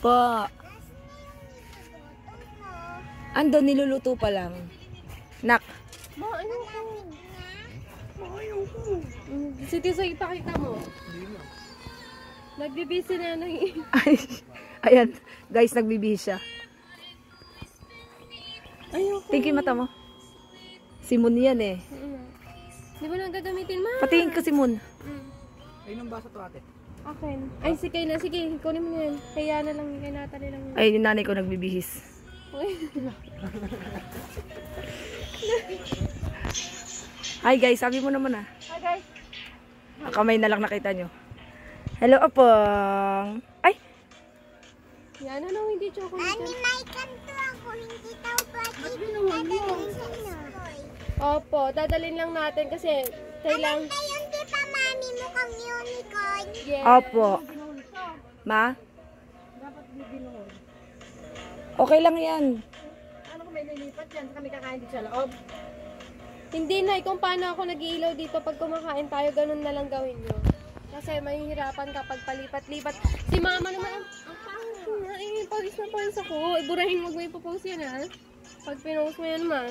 Po. Ando, niluluto pa lang. Nak. Ayaw ko. Ayaw ko. Si Tiso, ipakita mo. Nagbibisi na ng Ay, ayan. Guys, nagbibihis siya. ayaw ko. Tingin mata mo. Si Moon yan eh. Di ba nang gagamitin, ma? Patingin ka si Moon. Ayun ang basa to ate. Akin. Ay, si Kayla. Sige, kunin mo yan. Kaya na lang, kay Natalie lang yun. Ay, yung nanay ko nagbibihis. Hi guys, sabi mo naman ah. Hi guys. Kamay na lang nakita nyo. Hello, Apong. Ay! Yan na lang, hindi chocolate. Nani, may kanto ako, hindi daw pwede. Opo, dadalhin lang natin kasi kailang... Ngayon, di pa mami mukhang unicorn? Yes. Opo. Ma? Okay lang yan. Ano kung may nilipat yan? Sa kami kakain dito sa loob? Hindi na, kung paano ako nag-iilaw dito pag kumakain tayo, ganun na lang gawin nyo. Kasi mahihirapan kapag palipat-lipat. Si mama naman, ang pangit na, pawis na pawis ako. Iburahin mo, may ipopost yan ha. Pag pinost mo yan, ma.